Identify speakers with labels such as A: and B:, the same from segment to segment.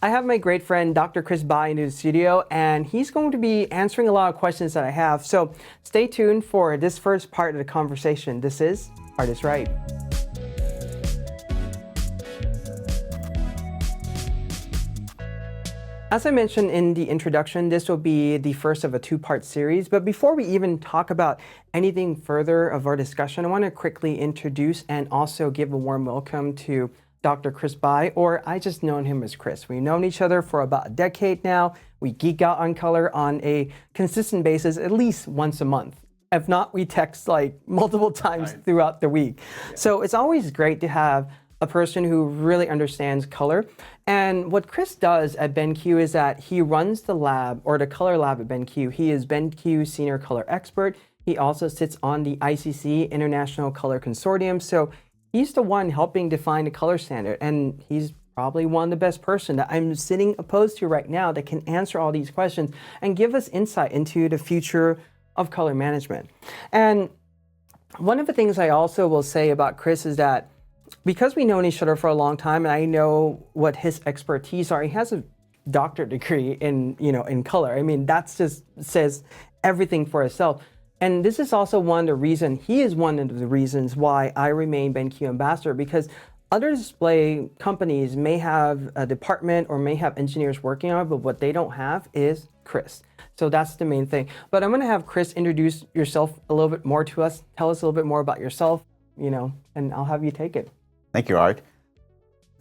A: I have my great friend, Dr. Chris Bai, into the studio, and he's going to be answering a lot of questions that I have. So stay tuned for this first part of the conversation. This is ArtIsRight. As I mentioned in the introduction, this will be the first of a two-part series. But before we even talk about anything further of our discussion, I want to quickly introduce and also give a warm welcome to Dr. Chris Bai, or I just known him as Chris. We've known each other for about a decade now. We geek out on color on a consistent basis, at least once a month. If not, we text like multiple times throughout the week. Yeah. So it's always great to have a person who really understands color. And what Chris does at BenQ is that he runs the lab, or the color lab at BenQ. He is BenQ Senior Color Expert. He also sits on the ICC, International Color Consortium. So he's the one helping define the color standard. And he's probably one of the best person that I'm sitting opposed to right now that can answer all these questions and give us insight into the future of color management. And one of the things I also will say about Chris is that because we've known each other for a long time, and I know what his expertise are, he has a doctorate degree in color. I mean, that just says everything for itself. And this is also one of the reasons, he is one of the reasons why I remain BenQ ambassador, because other display companies may have a department or may have engineers working on it, but what they don't have is Chris. So that's the main thing. But I'm going to have Chris introduce yourself a little bit more to us. Tell us a little bit more about yourself, and I'll have you take it.
B: Thank you, Art.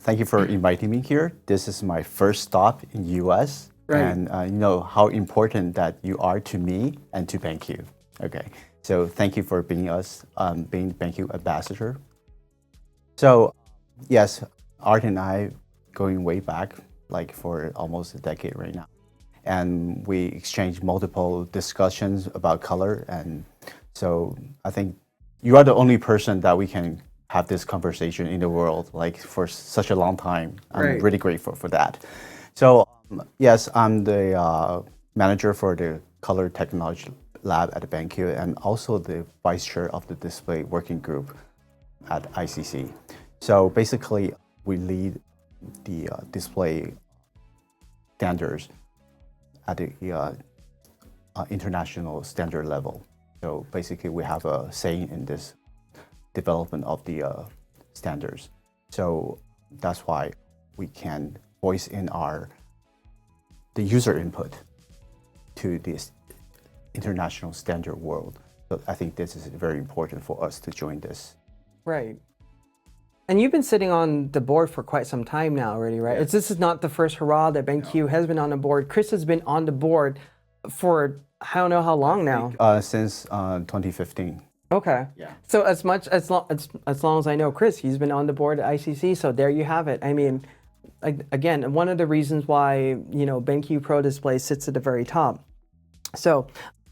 B: Thank you for inviting me here. This is my first stop in US,
A: right.
B: And you know how important that you are to me and to BenQ. Okay, so thank you for being BenQ ambassador. So yes, Art and I going way back, like for almost a decade right now, and we exchanged multiple discussions about color, and so I think you are the only person that we can have this conversation in the world, like for such a long time. I'm really grateful for that. So yes, I'm the manager for the color technology lab at BenQ and also the vice chair of the display working group at ICC. So basically, we lead the display standards at the international standard level. So basically, we have a say in this development of the standards. So that's why we can voice in the user input to this international standard world. So I think this is very important for us to join this.
A: Right. And you've been sitting on the board for quite some time now already, right?
B: Yes.
A: This is not the first hurrah that BenQ has been on the board. Chris has been on the board for I don't know how long now.
B: Since 2015.
A: Okay.
B: Yeah.
A: So as long as I know Chris, he's been on the board at ICC. So there you have it. I mean, again, one of the reasons why BenQ Pro Display sits at the very top. So,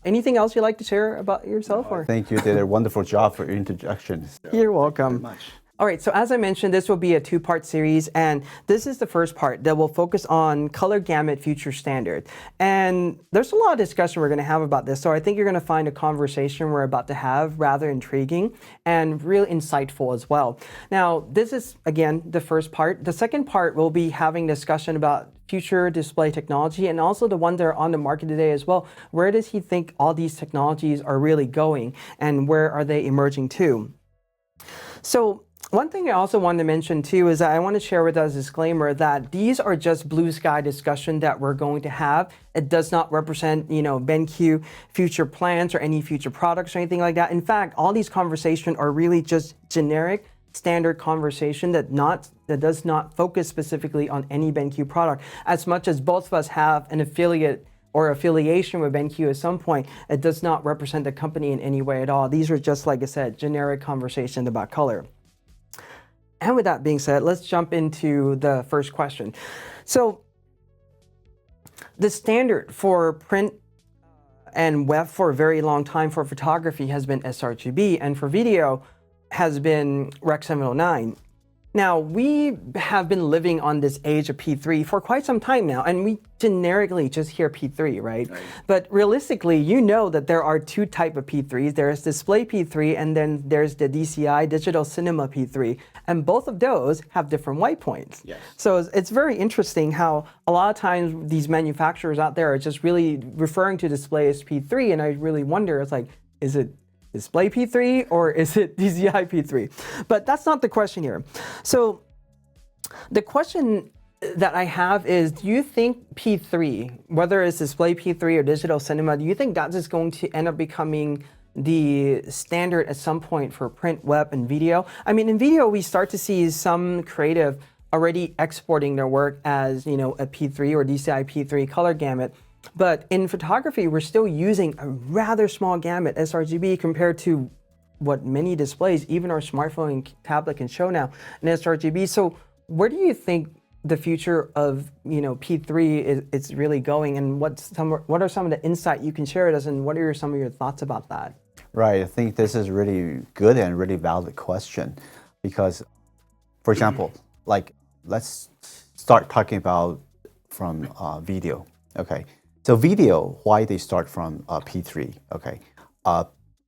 A: anything else you'd like to share about yourself? Or?
B: Thank you. You did a wonderful job for your introduction. So
A: you're welcome.
B: Thank you very much.
A: All right, so as I mentioned, this will be a two-part series, and this is the first part that will focus on color gamut future standard. And there's a lot of discussion we're going to have about this, so I think you're going to find a conversation we're about to have rather intriguing and real insightful as well. Now, this is, again, the first part. The second part will be having discussion about future display technology and also the ones that are on the market today as well. Where does he think all these technologies are really going, and where are they emerging to? So, one thing I also wanted to mention too is that I want to share with us a disclaimer that these are just blue sky discussion that we're going to have. It does not represent, BenQ future plans or any future products or anything like that. In fact, all these conversations are really just generic, standard conversation that does not focus specifically on any BenQ product. As much as both of us have an affiliate or affiliation with BenQ at some point, it does not represent the company in any way at all. These are just, like I said, generic conversations about color. And with that being said, let's jump into the first question. So the standard for print and web for a very long time for photography has been sRGB, and for video has been Rec. 709. Now, we have been living on this age of P3 for quite some time now, and we generically just hear P3, right? But realistically, you know that there are two types of P3s. There's display P3, and then there's the DCI, digital cinema P3. And both of those have different white points.
B: Yes.
A: So it's very interesting how a lot of times these manufacturers out there are just really referring to display as P3, and I really wonder, it's like, is it display P3 or is it DCI P3? But that's not the question here. So the question that I have is, do you think P3, whether it's display P3 or digital cinema, do you think that is going to end up becoming the standard at some point for print, web, and video? I mean, in video, we start to see some creative already exporting their work as, you know, a P3 or DCI P3 color gamut. But in photography, we're still using a rather small gamut, sRGB, compared to what many displays, even our smartphone and tablet can show now, in sRGB. So where do you think the future of, you know, P3 is really going, and what are some of the insight you can share with us, and what are some of your thoughts about that?
B: Right, I think this is really good and really valid question, because, for example, like, let's start talking about from video, okay? So video, why they start from P3, okay?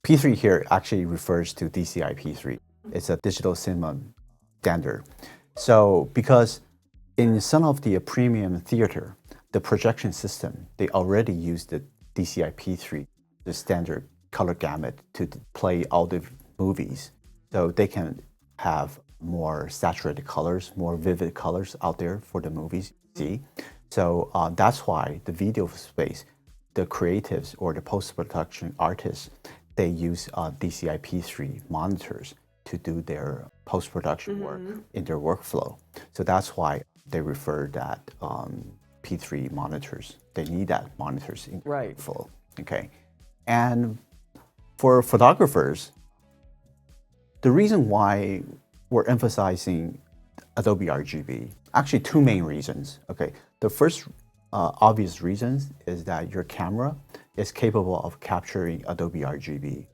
B: P3 here actually refers to DCI P3. It's a digital cinema standard. So because in some of the premium theater, the projection system, they already use the DCI P3, the standard color gamut, to play all the movies. So they can have more saturated colors, more vivid colors out there for the movies you see. So that's why the video space, the creatives or the post-production artists, they use DCI P3 monitors to do their post-production work in their workflow. So that's why they refer that P3 monitors. They need that monitors in their workflow. Okay, and for photographers, the reason why we're emphasizing Adobe RGB, actually two main reasons. Okay, the first obvious reason is that your camera is capable of capturing Adobe RGB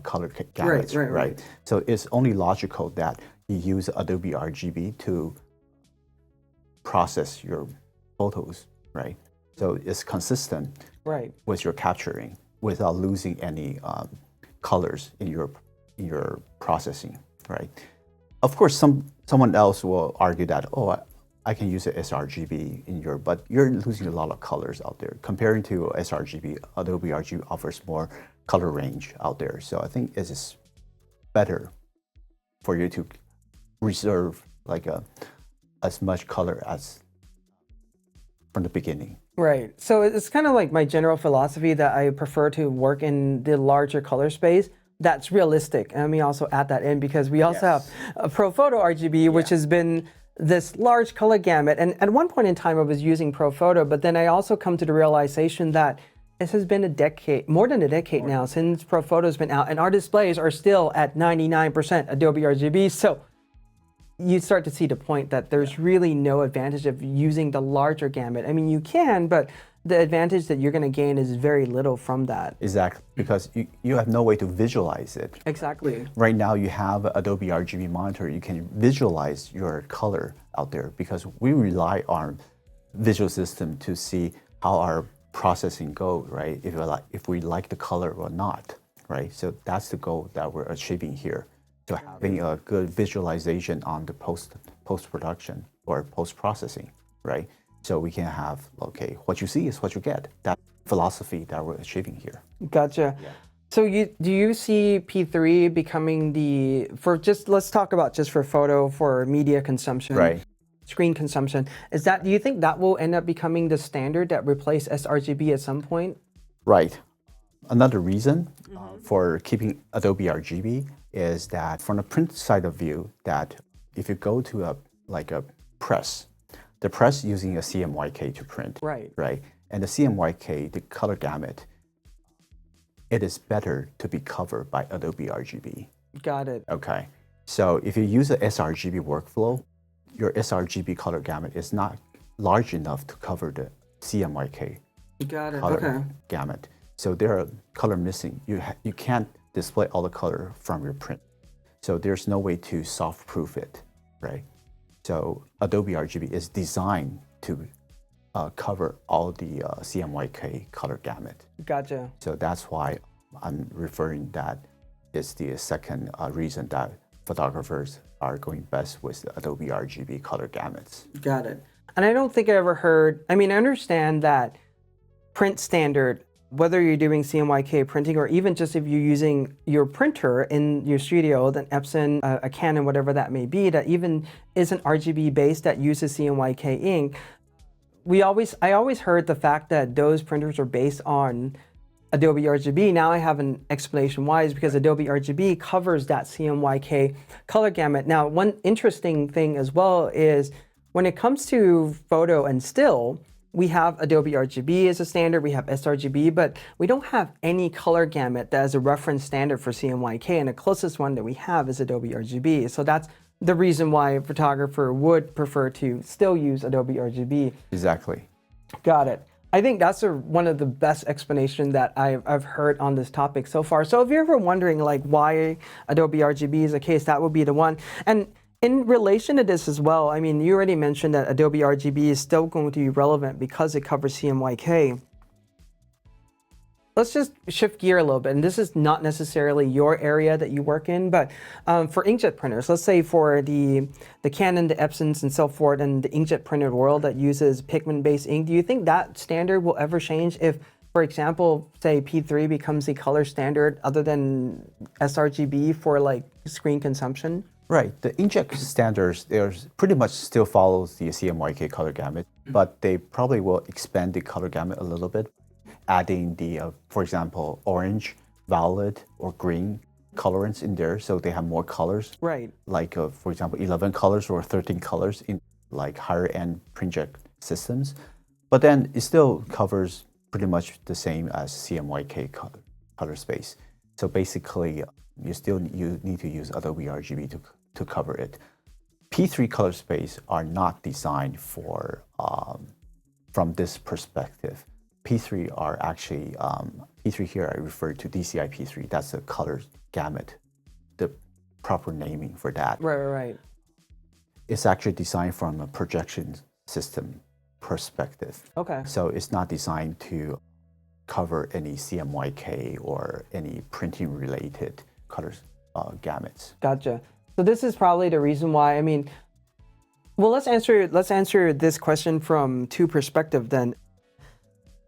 B: color gamuts, right? So it's only logical that you use Adobe RGB to process your photos, right? So it's consistent with your capturing without losing any colors in your processing, right? Of course, someone else will argue that, oh, I can use a sRGB in your, but you're losing a lot of colors out there. Comparing to sRGB, Adobe RGB offers more color range out there. So I think it is better for you to reserve like as much color as from the beginning.
A: Right. So it's kind of like my general philosophy that I prefer to work in the larger color space. That's realistic. And let me also add that in, because we also have a ProPhoto RGB, which has been this large color gamut. And at one point in time, I was using ProPhoto, but then I also come to the realization that this has been a decade, more than a decade now, since ProPhoto's been out, and our displays are still at 99% Adobe RGB. So you start to see the point that there's really no advantage of using the larger gamut. I mean, you can, but the advantage that you're going to gain is very little from that.
B: Exactly, because you have no way to visualize it.
A: Exactly.
B: Right now you have Adobe RGB monitor, you can visualize your color out there, because we rely on visual system to see how our processing goes, right? If we like the color or not, right? So that's the goal that we're achieving here. So having a good visualization on the post-production or post-processing, right? So we can have, okay, what you see is what you get. That philosophy that we're achieving here.
A: Gotcha. Yeah. So do you see P3 becoming let's talk about just for photo, for media consumption, screen consumption. Do you think that will end up becoming the standard that replace sRGB at some point? Right.
B: Another reason for keeping Adobe RGB is that from the print side of view, that if you go to a press, the press using a CMYK to print, right? And the CMYK, the color gamut, it is better to be covered by Adobe RGB.
A: Got it.
B: Okay. So if you use a sRGB workflow, your sRGB color gamut is not large enough to cover the CMYK color gamut. So there are color missing. You can't display all the color from your print. So there's no way to soft proof it. right? So Adobe RGB is designed to cover all the CMYK color gamut.
A: Gotcha.
B: So that's why I'm referring that is the second reason that photographers are going best with the Adobe RGB color gamuts.
A: Got it. And I don't think I ever heard, I mean, I understand that print standard, whether you're doing CMYK printing or even just if you're using your printer in your studio, then Epson, a Canon, whatever that may be, that even isn't RGB based that uses CMYK ink. I always heard the fact that those printers are based on Adobe RGB. Now I have an explanation why, is because Adobe RGB covers that CMYK color gamut. Now, one interesting thing as well is when it comes to photo and still, we have Adobe RGB as a standard, we have sRGB, but we don't have any color gamut that is a reference standard for CMYK, and the closest one that we have is Adobe RGB. So that's the reason why a photographer would prefer to still use Adobe RGB.
B: Exactly.
A: Got it. I think that's one of the best explanations that I've heard on this topic so far. So if you're ever wondering like why Adobe RGB is the case, that would be the one. And in relation to this as well, I mean, you already mentioned that Adobe RGB is still going to be relevant because it covers CMYK. Let's just shift gear a little bit, and this is not necessarily your area that you work in, but for inkjet printers, let's say for the Canon, the Epsons, and so forth, and the inkjet printed world that uses pigment-based ink, do you think that standard will ever change if, for example, say P3 becomes the color standard other than sRGB for like screen consumption?
B: Right. The inkjet standards, there's pretty much still follows the CMYK color gamut, but they probably will expand the color gamut a little bit, adding the, for example, orange, violet, or green colorants in there, so they have more colors.
A: Right.
B: Like, for example, 11 colors or 13 colors in like higher-end printjet systems. But then it still covers pretty much the same as CMYK color space. So basically, you need to use Adobe RGB to cover it. P3 color space are not designed for from this perspective. P3 are actually, P3 here I refer to DCI P3, that's the color gamut, the proper naming for that.
A: Right.
B: It's actually designed from a projection system perspective.
A: Okay.
B: So it's not designed to cover any CMYK or any printing related color gamuts.
A: Gotcha. So this is probably the reason why, I mean, well, let's answer this question from two perspectives then.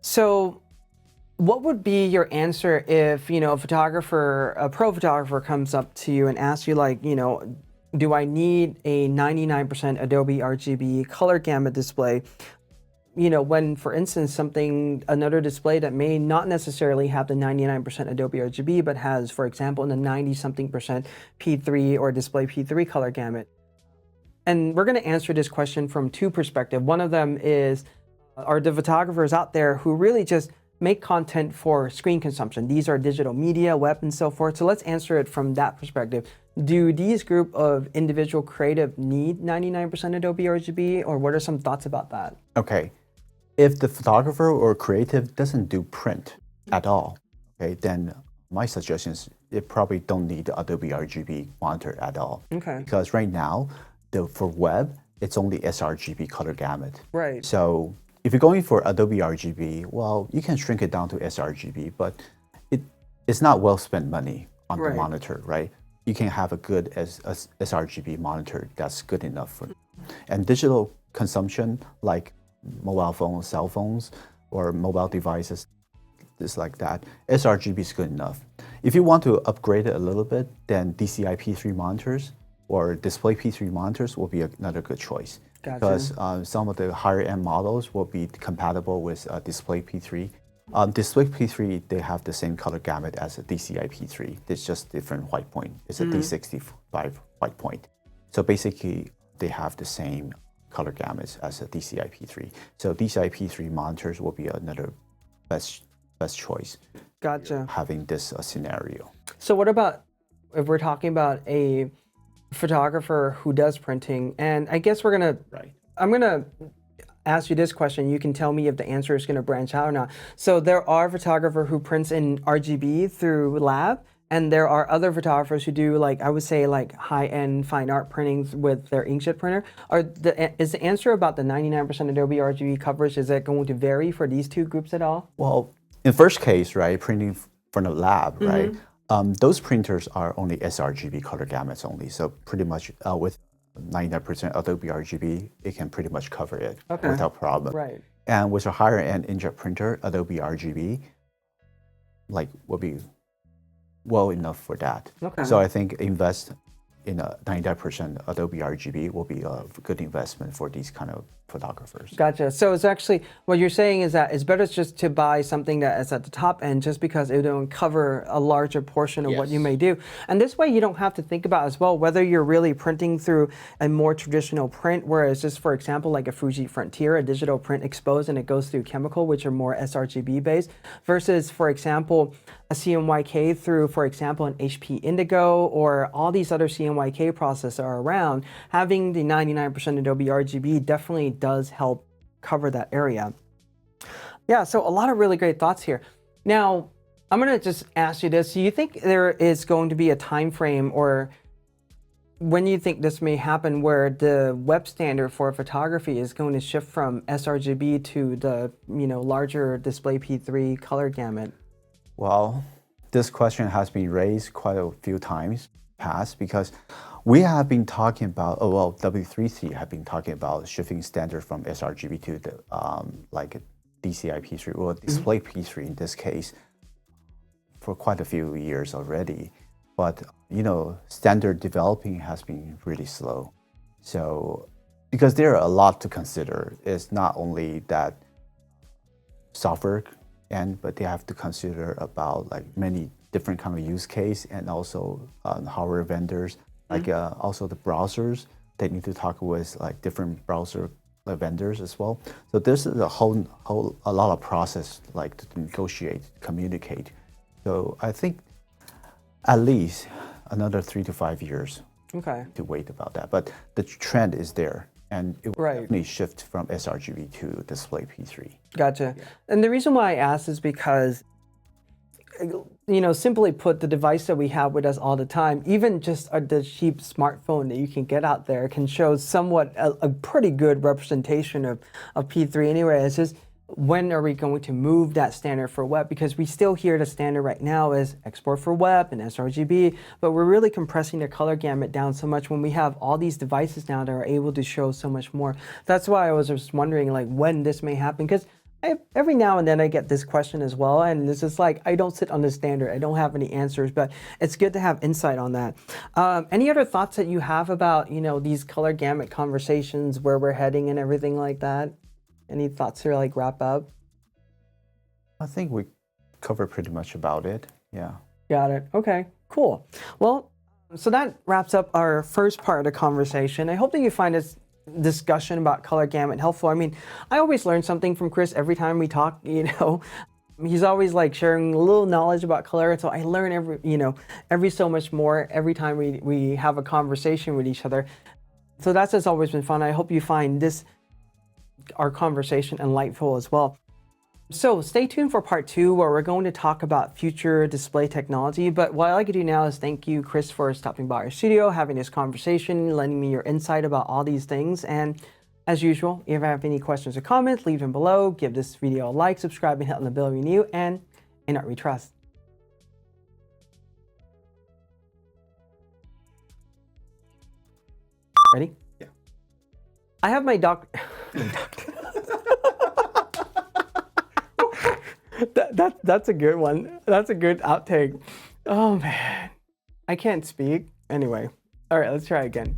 A: So what would be your answer if, a pro photographer comes up to you and asks you like, do I need a 99% Adobe RGB color gamut display? When, for instance, another display that may not necessarily have the 99% Adobe RGB, but has, for example, in the 90-something% P3 or display P3 color gamut. And we're going to answer this question from two perspectives. One of them are the photographers out there who really just make content for screen consumption. These are digital media, web, and so forth. So let's answer it from that perspective. Do these group of individual creative need 99% Adobe RGB, or what are some thoughts about that?
B: Okay. If the photographer or creative doesn't do print at all, okay, then my suggestion is they probably don't need the Adobe RGB monitor at all.
A: Okay.
B: Because right now, for web, it's only sRGB color gamut.
A: Right.
B: So if you're going for Adobe RGB, well, you can shrink it down to sRGB, but it's not well spent money on the monitor, right? You can have a good sRGB monitor that's good enough for it. And digital consumption, like mobile phones, cell phones, or mobile devices, just like that, sRGB is good enough. If you want to upgrade it a little bit, then DCI P3 monitors or display P3 monitors will be another good choice.
A: Gotcha.
B: Because some of the higher end models will be compatible with display P3. Display P3, they have the same color gamut as a DCI P3. It's just different white point. It's a D65 white point. So basically, they have the same color gamuts as a DCI P3. So DCI P3 monitors will be another best choice.
A: Gotcha.
B: Having this scenario.
A: So what about if we're talking about a photographer who does printing? And I guess I'm gonna ask you this question. You can tell me if the answer is gonna branch out or not. So there are photographers who prints in RGB through lab, And there are other photographers who do, like, I would say, like high-end fine art printings with their inkjet printer. Is the answer about the 99% Adobe RGB coverage, is that going to vary for these two groups at all?
B: Well, in first case, right, printing from the lab, right, those printers are only sRGB color gamuts only. So pretty much with 99% Adobe RGB, it can pretty much cover it without problem.
A: Right.
B: And with a higher end inkjet printer, Adobe RGB, like, will be well enough for that.
A: Okay.
B: So I think invest in a 99% Adobe RGB will be a good investment for these kind of photographers.
A: Gotcha. So it's actually, what you're saying is that it's better just to buy something that is at the top end, just because it don't cover a larger portion of what you may do. And this way you don't have to think about as well whether you're really printing through a more traditional print, whereas just, for example, like a Fuji Frontier, a digital print exposed and it goes through chemical, which are more sRGB based, versus, for example, a CMYK through, for example, an HP Indigo or all these other CMYK processors are around. Having the 99% Adobe RGB definitely does help cover that area. Yeah, so a lot of really great thoughts here. Now, I'm going to just ask you this. Do you think there is going to be a time frame, or when you think this may happen, where the web standard for photography is going to shift from sRGB to the larger display P3 color gamut?
B: Well, this question has been raised quite a few times past, because we have been talking about, W3C have been talking about shifting standard from sRGB to the like DCI P3 or display P3 in this case for quite a few years already. But standard developing has been really slow. So because there are a lot to consider, it's not only that software but they have to consider about like many different kind of use case, and also hardware vendors, like also the browsers. They need to talk with like different browser vendors as well. So this is a lot of process, like to negotiate, communicate. So I think at least another 3 to 5 years to wait about that. But the trend is there, and it will definitely shift from sRGB to display P3.
A: Gotcha. Yeah. And the reason why I asked is because, simply put, the device that we have with us all the time, even just the cheap smartphone that you can get out there, can show somewhat a pretty good representation of P3 anyway. It's just, when are we going to move that standard for web? Because we still hear the standard right now is export for web and sRGB, but we're really compressing the color gamut down so much when we have all these devices now that are able to show so much more. That's why I was just wondering, like, when this may happen, because every now and then I get this question as well, and this is like, I don't sit on the standard, I don't have any answers, but it's good to have insight on that. Any other thoughts that you have about these color gamut conversations, where we're heading and everything like that? Any thoughts to like wrap up?
B: I think we covered pretty much about it. Yeah.
A: Got it. Okay, cool. Well, so that wraps up our first part of the conversation. I hope that you find this discussion about color gamut helpful. I mean, I always learn something from Chris every time we talk. He's always like sharing a little knowledge about color, and so I learn every so much more every time we have a conversation with each other. So that's just always been fun. I hope you find our conversation enlightful as well. So stay tuned for part 2, where we're going to talk about future display technology. But what I'd like to do now is thank you, Chris, for stopping by our studio, having this conversation, lending me your insight about all these things. And as usual, if you have any questions or comments, leave them below. Give this video a like, subscribe, and hit on the bell if you're new. And in art we trust. Ready?
B: Yeah.
A: I have my That's a good one. That's a good outtake. Oh man, I can't speak. Anyway, all right, let's try again.